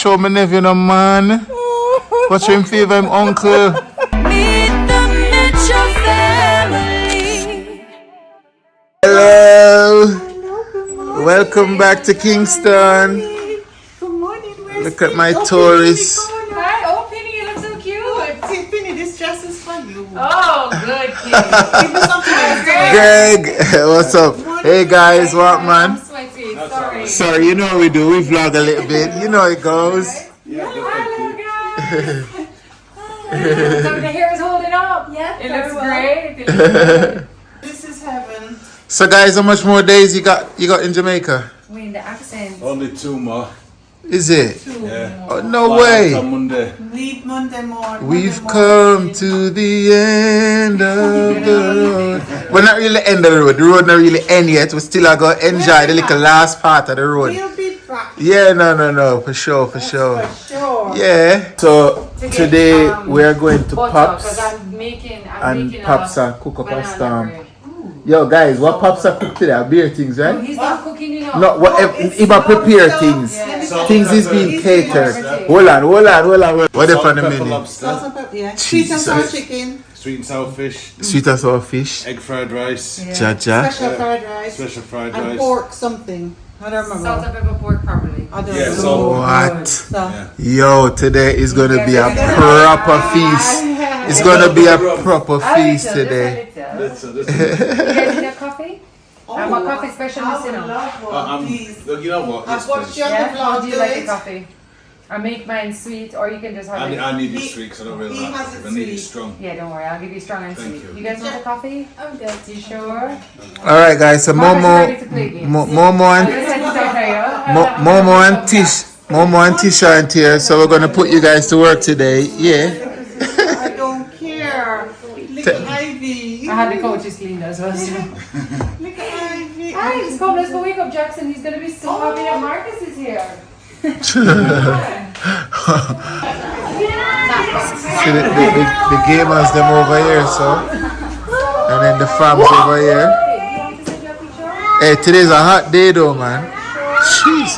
show my nephew no man. Watch him favor him uncle. Meet the Mitchell family. Hello. Welcome back to Kingston. Good morning. Look at my tourists. Hi, oh Penny, you look so cute. Penny, this dress is for you. Oh, good kid. Give me something else. Greg, what's up? Hey guys, what I'm man? sweaty. Sorry. Sorry, you know what we do. We vlog a little bit. You know how it goes. Hello, guys. So the hair is holding up. Yeah, It very looks well. great. It looks good. This is heaven. So guys, how much more days you got in Jamaica? We in the accent. Only 2 more. Is it? Yeah. Oh, no On way. Monday. Leave Monday morning. We've come to the end of the road. Well, not really end of the road. The road not really end yet. We still are going to enjoy the little last part of the road. We'll be back. Yeah, no, for sure. For sure. Yeah. So today we are going to Because Pops I'm making and Pops and cook up a banana storm. bread. Yo guys, what Pops are cook today? Beer things, Oh, right? he's not cooking enough. No, whatever. He might prepare things. Yeah. Things is being catered. Hold on. What if on the Pepper menu? lobster, Salt and pepper, yeah. Sweet and sour chicken. sweet and sour fish, Sweet and sour fish. egg fried rice, Jaja. Special fried rice. special fried And rice. pork something. I don't remember. Salt and pepper pork properly. I don't Yeah, know. salt. What? So, Yo, today is gonna be a proper feast. It's gonna be a proper feast today. Listen. You guys need a coffee? I'm a coffee I specialist, you would know. love one, please. You know what? I've Yes, watched please. you on Yeah, the how vlog do you do like the it. coffee? I make mine sweet, or you can just have it. I need it sweet because I don't really He like has it. it I need it sweet. strong. Yeah, don't worry, I'll give you strong and Thank sweet. you. You guys want the coffee? I'm good. You sure? All right, guys. So Momo and Tisha aren't here, so we're gonna put you guys to work today. Yeah. I don't care. Little Ivy. I had the coaches cleaned as well. So. Little Ivy. Hi, let's go wake up Jackson. He's gonna be so happy that Marcus is here. See the gamers them over here, so, and then the fams over here. Hey, today's a hot day though, man. Jeez.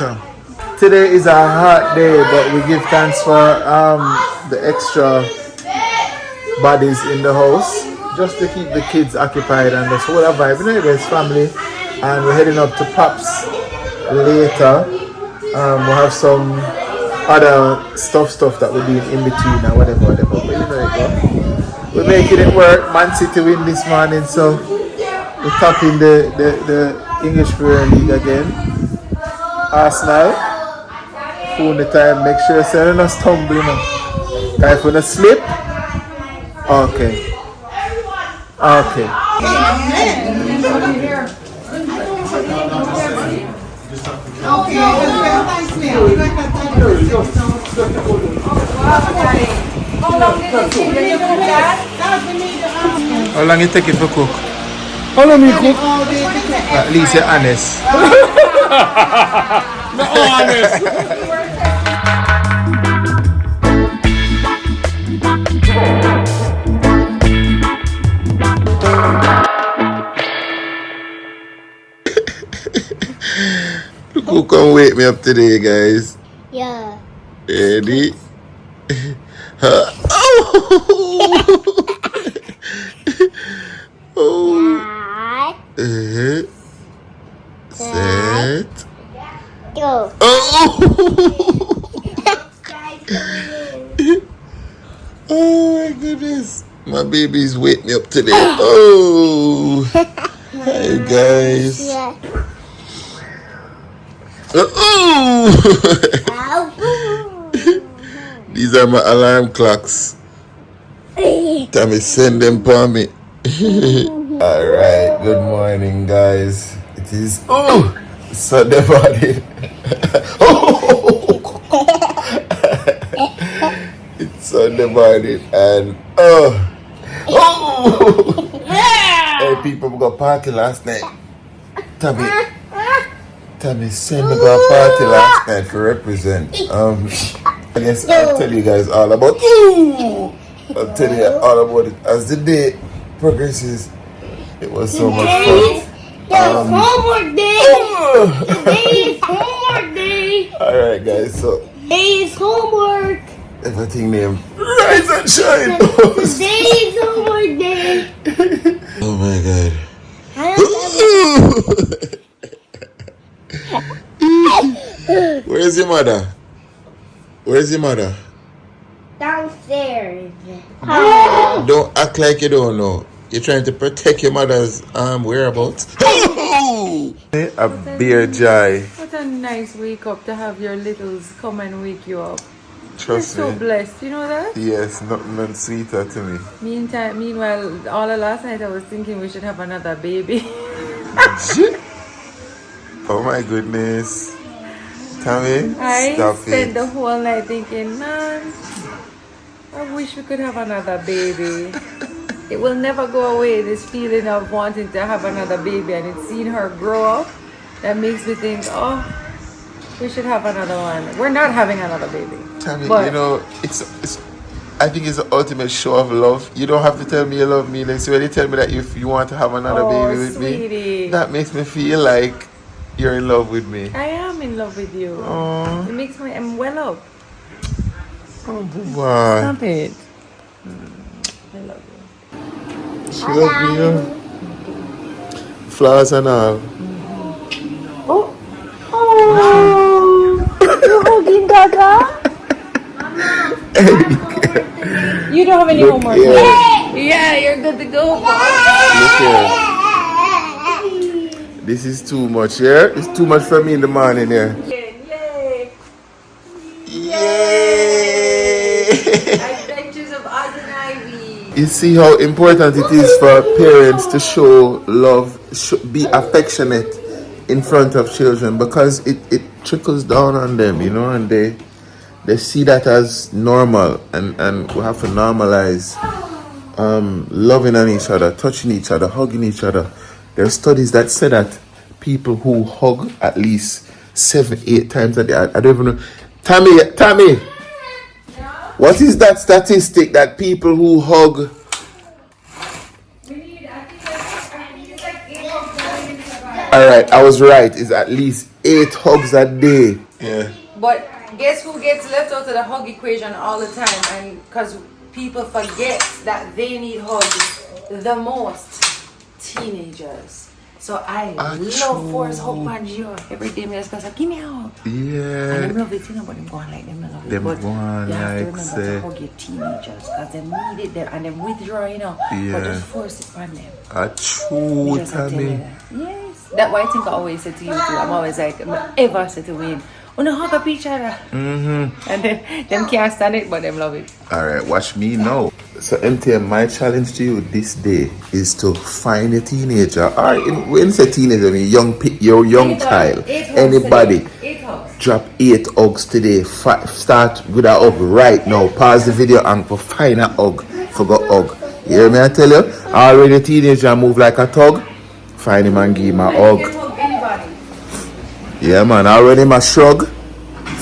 Today is a hot day, but we give thanks for the extra bodies in the house, just to keep the kids occupied and just hold a vibe. You know, it's family, and we're heading up to Pops later. We'll have some other stuff that we're doing in between or whatever. But you know it go. We're making it work. Man City win this morning, so we're tapping the English Premier League again. Arsenal. Phone the time, make sure you're not stumbling. If you're not slip. Okay. How long it take it for cook? How long you cook? At least you're honest. Who can wake me up today, guys? Yeah. Ready? Oh. Set. Go. Oh. Oh my goodness. My baby's wake me up today. Oh. Hi guys. Yeah. Oh. These are my alarm clocks. Tami, send them for me. Alright, good morning guys. It is Sunday morning. It's Sunday morning and hey people, we got party last night. Tami sent me to a party last night to represent. I guess I'll tell you guys all about I'll tell you all about it as the day progresses. It was so much fun. Homework day! Today is homework day! Alright guys, so Today's homework. Everything name. Rise and shine. Today's homework day. Oh my god. Where's your mother? Where's your mother? Downstairs. Don't act like you don't know. You're trying to protect your mother's whereabouts. A beer joy. What a nice wake up to have your littles come and wake you up. Trust You're me. so blessed, you know that? Yes, nothing sweeter to me. Meanwhile, all of last night I was thinking we should have another baby. Oh my goodness. Tami, I stop spent it. the whole night thinking, man, I wish we could have another baby. It will never go away, this feeling of wanting to have another baby, and it's seeing her grow up that makes me think, oh, we should have another one. We're not having another baby. Tami, But- you know, it's I think it's the ultimate show of love. You don't have to tell me you love me. Like, so when you tell me that if you want to have another baby with sweetie. me, that makes me feel like you're in love with me. I am in love with you. Oh, It makes me, I'm well up. oh boy. Stop it. I love you. She loves me, yeah. Flowers and all. You're hugging Gaga? You don't have any homework. here. Yeah, you're good to go. Look here. This is too much, yeah? It's too much for me in the morning, yeah? Yay! Yay! Adventures of Oz and Ivy. You see how important it is for parents to show love, be affectionate in front of children, because it trickles down on them, you know, and they see that as normal, and we have to normalize loving on each other, touching each other, hugging each other. There are studies that say that people who hug at least 7-8 times a day, I don't even know. Tami, what is that statistic that people who hug? All right, I was right. It's at least 8 hugs a day. Yeah. But guess who gets left out of the hug equation all the time? And because people forget that they need hugs the most. Teenagers. So I love force hug on you. Every day me just go say, give me a hug. And Yeah. them love it, you know, but them going like them not love it. Them But going you have to like remember say- to hug your teenagers because they need it them, and them withdraw, you know. But Yeah. just force it on them. A true, Just tell you Tami. that. Yes. That's why I think I always say to you too. I'm always like, ever say to Wayne, we don't hug up each other. And then them can't stand it, but them love it. All right, watch me now. So, MTM, my challenge to you this day is to find a teenager. All right, when you say teenager, I mean your young child, anybody. 8 hugs. Drop 8 hugs today. Start with a hug right now. Pause the video and go find a hug. Forgot hug. You hear me? I tell you, already a teenager move like a tug. Find him and give him a You hug. can hug anybody. Yeah, man. Already my shrug.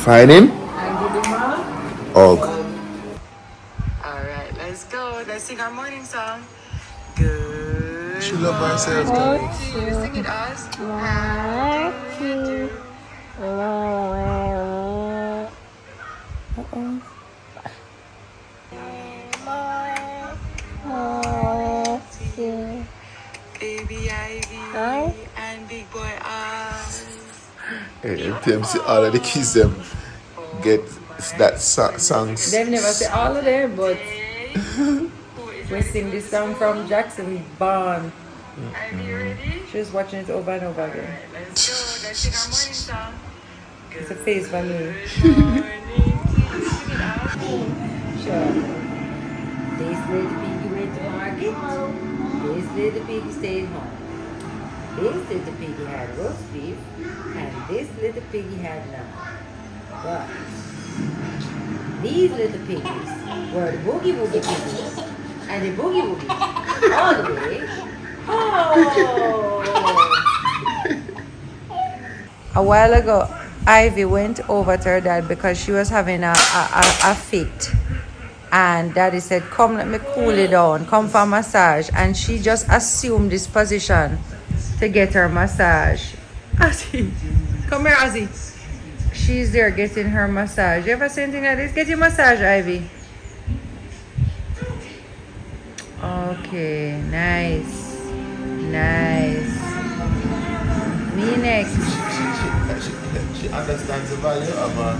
Find him. And give them a Hug. Alright, let's go. Let's sing our morning song. Good. She love herself. Sing it, Oz. Baby Ivy and Big Boy Oz. Hey, MTM, see all of the kids them get that songs. They've never said all of them, but we sing this song from Jackson Bond. Are you ready? She was watching it over and over again. Let's go. Let's sing our morning song. It's a face for me. Morning. Sing it, Oz. Sure. This little piggy went to market. This little piggy stayed home. This little piggy had roast beef, and this little piggy had none. But these little piggies were the boogie woogie piggies, and the boogie woogie all the way. Oh! A while ago, Ivy went over to her dad because she was having a fit. And daddy said, come, let me cool it down. Come for a massage. And she just assumed this position to get her massage. Ozzy, come here, Ozzy. she's there getting her massage. You ever seen anything like this? Get your massage, Ivy. Okay, nice. Nice. Me next. She understands the value of a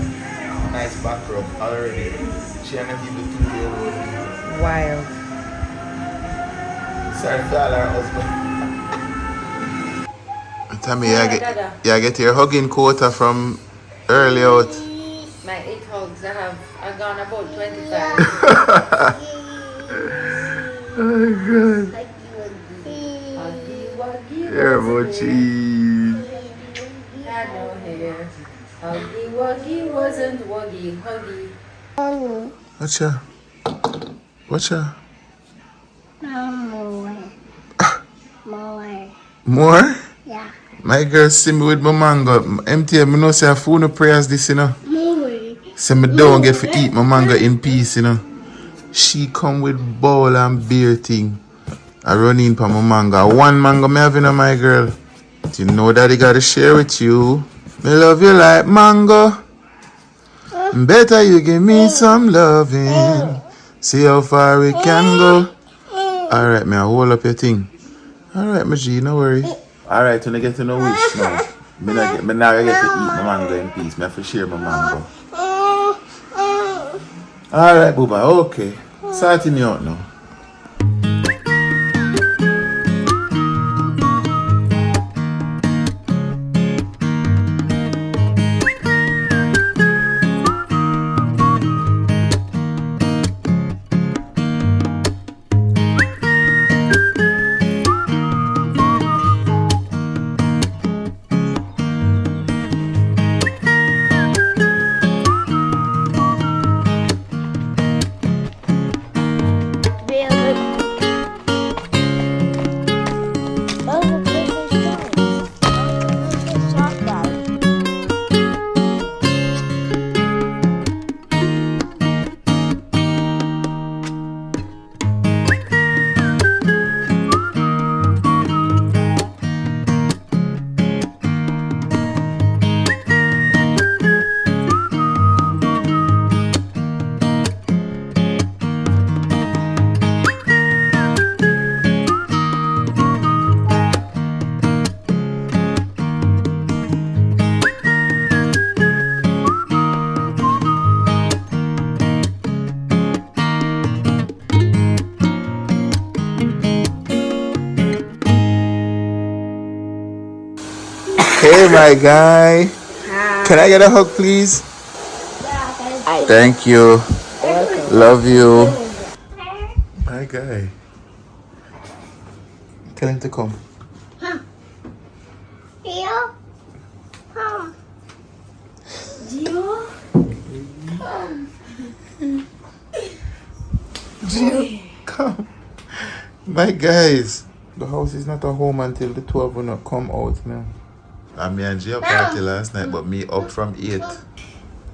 nice back rub already. She and give the 2-year-old. Wild. Sorry for all her husband. Tami, you get your hugging quota from early out. My 8 hugs, I've gone about 25. Oh God. You're about cheese. Had no hair. Huggy wuggy wasn't wuggy huggy. Watcha? Watcha? More. More? Yeah. My girl see me with my mango. MTM, me know say I fool no prayers this, you know. More. Say me don't get to eat my mango in peace, you know. She come with bowl and beer thing. I run in for my mango. One mango me having on my girl. You know daddy gotta share with you. Me love you like mango. Better you give me some loving. See how far we can go. Alright, me I hold up your thing. Alright, my G, no worry. Alright, when I get to know wish now. Me now I get to eat my mango in peace. Me have to share my mango. Alright, Booba, okay. Sorting me out now. Hey, my guy. Can I get a hug, please? Thank you. Love you. My guy. Tell him to come. Gio? Gio, come. My guys. The house is not a home until the two of you not come out now. I me and Gio party last night, but me up from 8.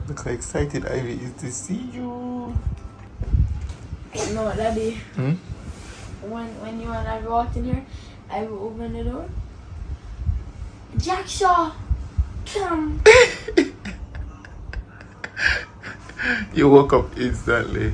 Look how excited Ivy is to see you. No, Daddy. When you and I walked in here, I will open the door. Jackshaw, come. You woke up instantly.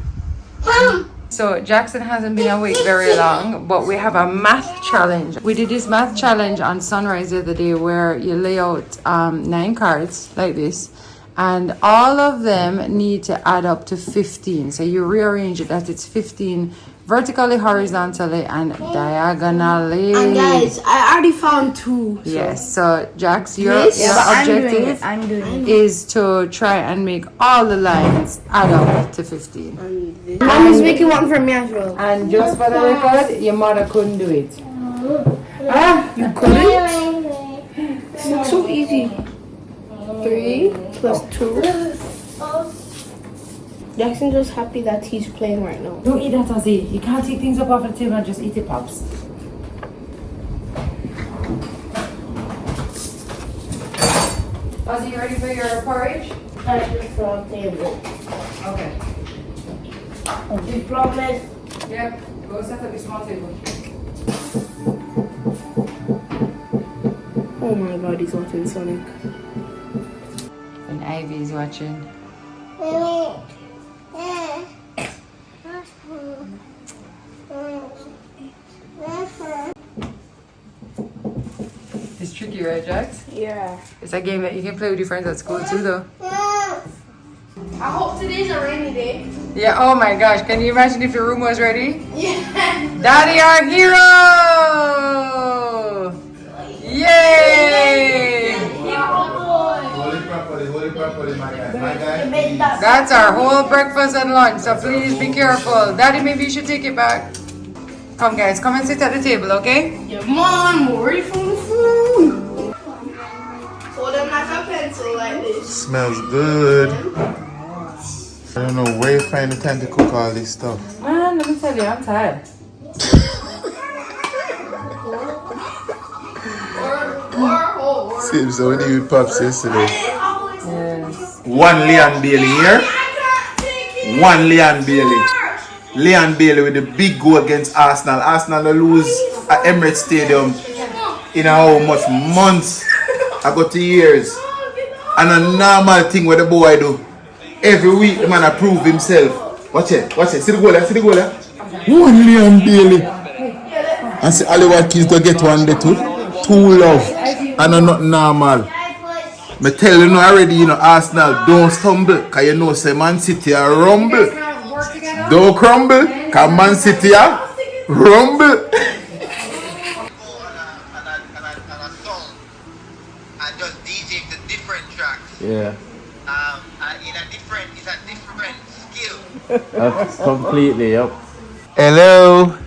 So Jackson hasn't been awake very long, but we have a math challenge. We did this math challenge on Sunrise the other day where you lay out 9 cards like this, and all of them need to add up to 15. So you rearrange it that it's 15 vertically, horizontally, and diagonally. And guys, I already found 2. So. Yes, so Jax, your I'm doing objective it. is to try and make all the lines add up to 15. Mom is making one for me as well. And just for the record, your mother couldn't do it. You couldn't? This looks so easy. 3 plus 2. Jackson's just happy that he's playing right now. Don't eat that, Ozzy. You can't take things up off the table and just eat it, Pops. Ozzy, you ready for your porridge? That's just on the table. Okay. You promise? Yep. Go set up your small table. Oh my god, he's watching Sonic. And Ivy's watching. It's tricky, right, Jax? Yeah. It's a game that you can play with your friends at school too, though. I hope today's a rainy day. Yeah, oh my gosh, can you imagine if your room was ready? Yeah. Daddy, our hero! Yay! Hold it properly, my guy. That's our whole breakfast and lunch, so please be careful. Daddy, maybe you should take it back. Come guys, come and sit at the table, okay? Yeah, Mom, we're ready for the food. Hold them like a pencil like this. Smells good. I don't know where you find the time to cook all this stuff. Man, let me tell you, I'm tired. Same so when you with Pops yesterday. Yes. One Leon Bailey here. One Leon Bailey. Leon Bailey with the big goal against Arsenal. Arsenal will lose at Emirates Stadium in how much months? I got 2 years. And a normal thing what the boy do. Every week the man approve himself. Watch it. See the goal there. One Leon Bailey. And see Ali Watkins go get one day too. Too love. And I'm not normal. Me tell you already, Arsenal don't stumble. Cause you know say Man City are rumble. Don't crumble. Cause Man City are rumble. And just DJ the different tracks. Yeah, It's a different skill. that's completely, yep. Hello.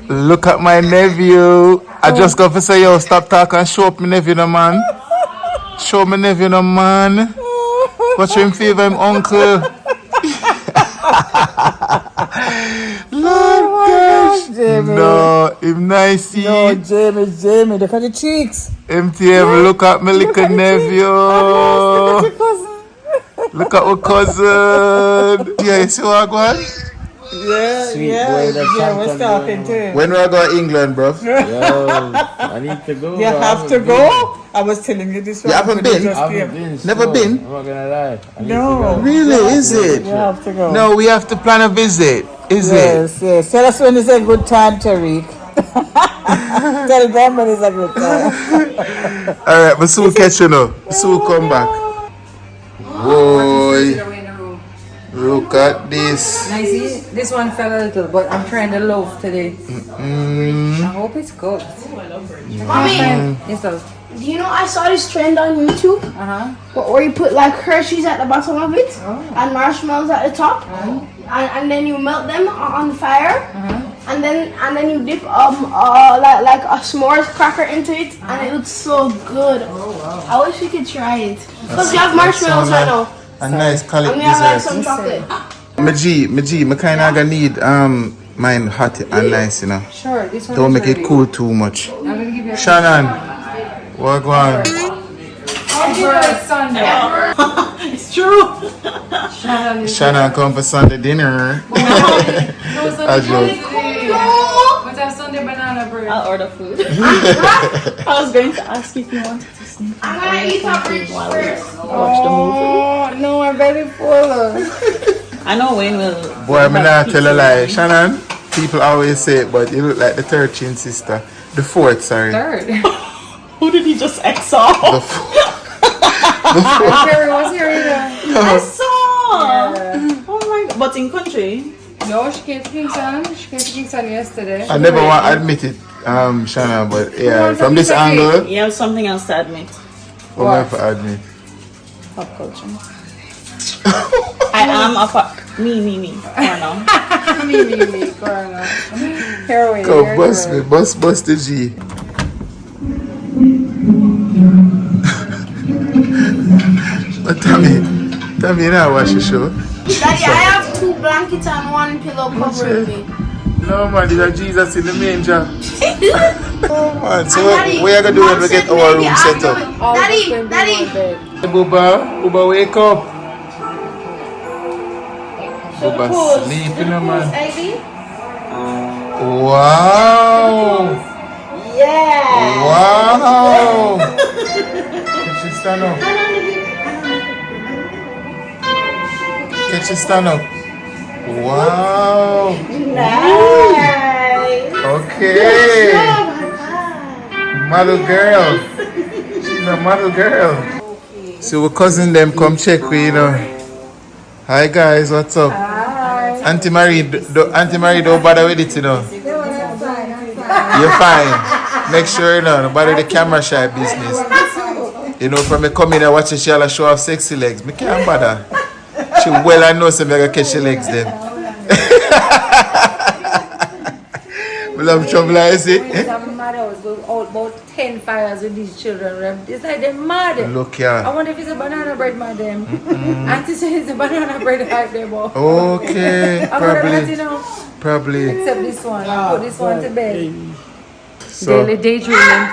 Look at my nephew. I just got to say, yo, stop talking and show up my nephew, no man. Show my nephew, no man. Watch him favor him uncle. Lord gosh. No, him nice. No, Jamie, look at the cheeks. MTM, look at my little nephew. Look at my cousin. Yeah, you see what I got? Sweet boy, that's we're talking to him. When we I go to England, bro? Yo, I need to go. You have to go? I was telling you this one. You haven't been? Just I came. haven't been. Never no, been? I'm not gonna lie. I need No. to go. Really, is it? You have to go. No, we have to plan a visit. Is it? Yes. Tell us when is a good time, Tariq. Tell them when is a good time. Alright, but soon catch you now. Soon come back. Boy, look at this. Now you see, this one fell a little, but I'm trying the loaf today. I hope it's cooked. Mommy, Yes, sir. do you know I saw this trend on YouTube? Where you put like Hershey's at the bottom of it and marshmallows at the top, and then you melt them on the fire, and then you dip like a s'mores cracker into it, and it looks so good. I wish we could try it. Cause we have marshmallows right now, A nice colic and we have like dessert. some chocolate. My G, me kinda gonna need mine hot and nice, Sure, this one Don't is make it ready. cool too much. I'm gonna give you a Shannon, what on? I'll give her a Sunday. It's true. Shannon come for Sunday dinner. No, Sunday I joke. What's our Sunday banana bread? I'll order food. I was going to ask if you wanted to sneak I'm gonna eat our rich first. watch the movie. Oh, no, I'm very full. I know Wayne will. Boy, me not tell a lie. Shannon, people always say it, but you look like the 13th sister. The 4th, sorry. Third. Who did he just X off? The 4th. Carrie was here either. I saw. Oh my god! But in country. No, she came to Kingston. She came to Kingston yesterday. I never want to admit it, Shannon, but yeah, from this angle, You have something else to admit. I'm going to admit. Pop culture. I am a pop. Me. Corner. Me, Corona. Heroin. Come, bust me, bust the G. But Tami, you know watch the show? Daddy, I have 2 blankets and 1 pillow covering me. No man, these are Jesus in the manger. Oh man, so Daddy, what are you going to do when we get Mom our said room maybe set after up? Daddy. Hey, Bubba, wake up. Bubba sleeping, man. Wow. Yeah. Wow. She stand up. Catch your stand up. Wow. Nice. Okay. Model girl. She's a model girl. So we're cousin them come check we, you know. Hi guys, what's up? Hi. Auntie Marie, Auntie Marie don't bother with it, you know. You're fine. Make sure you know, nobody the camera shy business. You know, from me come in and watch she all show off sexy legs. Me can't bother. She well I know some so catch the legs then. Well, I'm trouble, I see. Some mothers go out about 10 fires with these children. It's like they're mad. Look here. I wonder if it's a banana bread, madam. Auntie says it's a banana bread right there, boy. Okay, probably. Probably. Except this one. Put this one to bed. So, Daily daydreaming.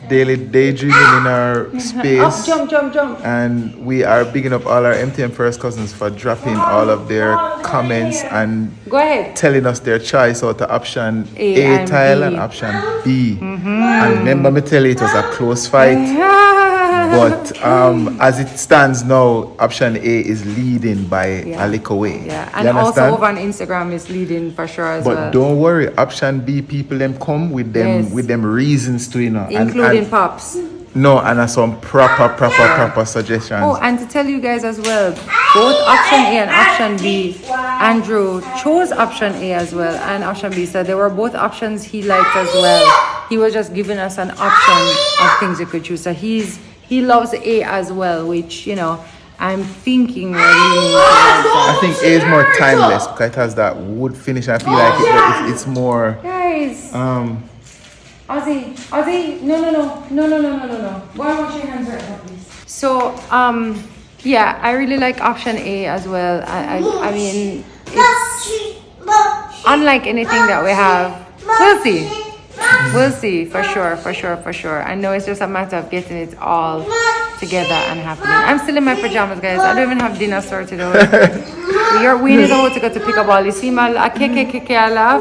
daily daydreaming in our space. Up, jump. And we are bigging up all our MTM First Cousins for dropping all of their comments and Go ahead. telling us their choice out of option A A and tile B. and option B. And remember me tell you it was a close fight. But as it stands now, option A is leading by a little way. Yeah, You and also understand? over on Instagram is leading for sure as But well. don't worry, option B people them come with them Yes. with them reasons to, you know. Including and Pops. no, and some proper suggestions. Oh, and to tell you guys as well, both option A and option B, Andrew chose option A as well and option B. So they were both options he liked as well. He was just giving us an option of things we could choose. So he loves A as well, which, you know, I'm thinking we're leaning towards I think A is more timeless because it has that wood finish. I feel like it's more. Guys, Ozzy, no. Go and wash your hands right now, please. So, yeah, I really like option A as well. I mean, it's unlike anything that we have. We'll see, for sure. I know it's just a matter of getting it all together and happening. I'm still in my pajamas, guys. I don't even have dinner sorted out. Your Wayne is about to go to pick up all. You see my laugh?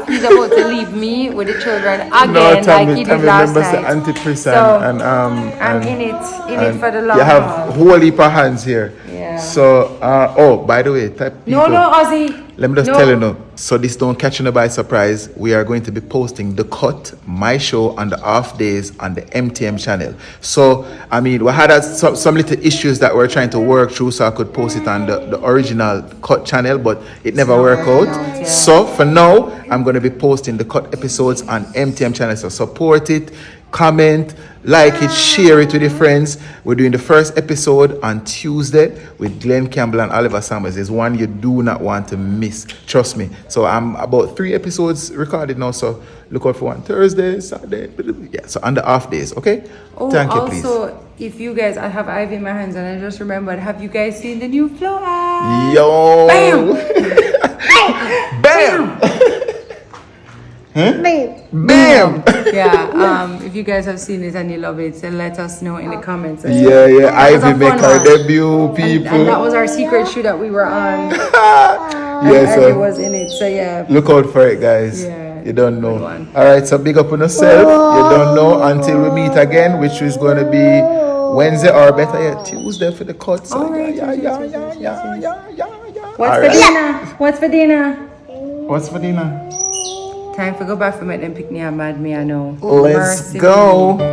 He's about to leave me with the children again, like he did last night. Antidepressant I'm in it for the long you have haul. whole heap of hands here. Yeah. So, by the way, No, Ozzy. Let me just tell you now, so this don't catch you by surprise. We are going to be posting The Cut, my show, on the off days on the MTM channel. So, I mean, we had some little issues that we're trying to work through so I could post it on the original Cut channel, but it never worked out. Yeah. So, for now, I'm going to be posting The Cut episodes on MTM channel. So, support it, comment, like it, share it with your friends. We're doing the first episode on Tuesday with Glenn Campbell and Oliver Summers. It's one you do not want to miss. Trust me. So I'm about 3 episodes recorded now. So look out for one Thursday, Saturday. Yeah. So on the off days. Okay. Oh, Thank you, please. also, if you guys, I have Ivy in my hands, and I just remembered. Have you guys seen the new flow? Yo. Bam! Bam. Huh? Bam. Yeah. If you guys have seen it and you love it, then let us know in the comments. Yeah. That was a Ivy make fun her one. debut, people. And that was our secret shoot that we were on. Yeah, Ivy so was in it. So yeah. look out for it, guys. Yeah, You don't know. good one. All right, so big up on yourself. You don't know until we meet again, which is going to be Wednesday or better yet, Tuesday for the cut. So All right, yeah. What's All for right. dinner? What's for dinner? Time for go back for make them pick me up, mad me, I know. Let's Mercy go. me.